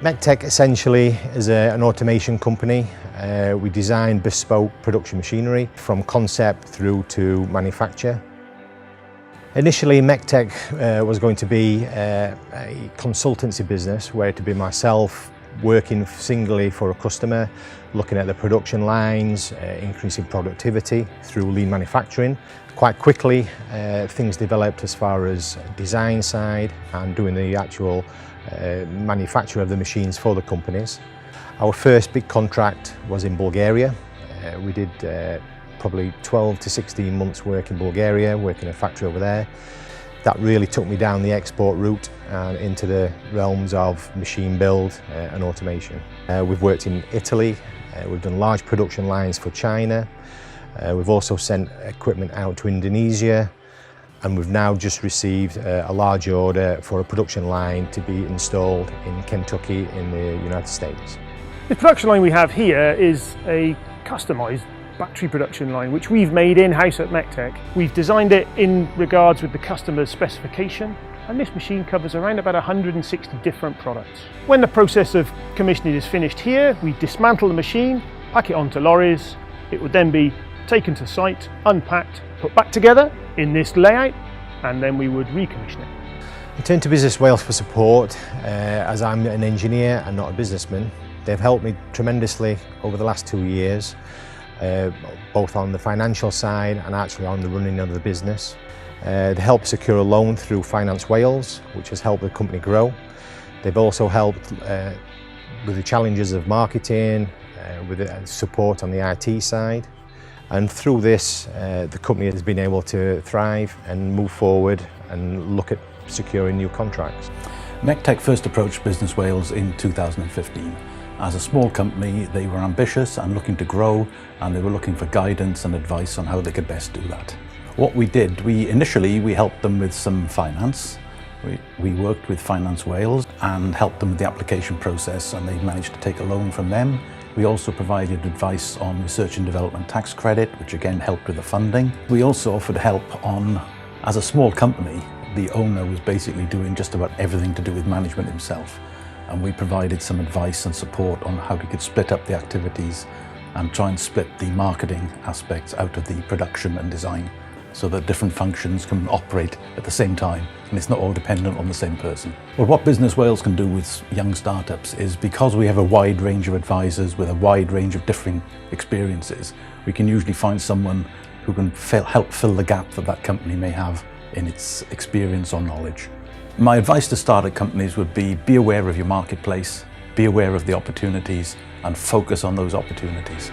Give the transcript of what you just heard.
Mechtek essentially is an automation company. We design bespoke production machinery from concept through to manufacture. Initially, Mechtek was going to be a consultancy business where it would be myself working singly for a customer, looking at the production lines, increasing productivity through lean manufacturing. Quite quickly, things developed as far as design side and doing the actual manufacture of the machines for the companies. Our first big contract was in Bulgaria. We did probably 12 to 16 months work in Bulgaria, working in a factory over there. That really took me down the export route and into the realms of machine build and automation. We've worked in Italy, we've done large production lines for China, we've also sent equipment out to Indonesia, and we've now just received a large order for a production line to be installed in Kentucky in the United States. The production line we have here is a customised battery production line which we've made in-house at Mechtek. We've designed it in regards with the customer's specification, and this machine covers around about 160 different products. When the process of commissioning is finished here, we dismantle the machine, pack it onto lorries. It would then be taken to site, unpacked, put back together in this layout, and then we would recommission it. I turned to Business Wales for support, as I'm an engineer and not a businessman. They've helped me tremendously over the last 2 years, both on the financial side and actually on the running of the business. They helped secure a loan through Finance Wales, which has helped the company grow. They've also helped with the challenges of marketing, with the support on the IT side. And through this, the company has been able to thrive and move forward and look at securing new contracts. Mechtek first approached Business Wales in 2015. As a small company, they were ambitious and looking to grow, and they were looking for guidance and advice on how they could best do that. What we did, initially we helped them with some finance. We worked with Finance Wales and helped them with the application process, and they managed to take a loan from them. We also provided advice on research and development tax credit, which again helped with the funding. We also offered help on, as a small company, the owner was basically doing just about everything to do with management himself. And we provided some advice and support on how we could split up the activities and try and split the marketing aspects out of the production and design, so that different functions can operate at the same time and it's not all dependent on the same person. Well, what Business Wales can do with young startups is, because we have a wide range of advisors with a wide range of differing experiences, we can usually find someone who can help fill the gap that that company may have in its experience or knowledge. My advice to startup companies would be aware of your marketplace, be aware of the opportunities, and focus on those opportunities.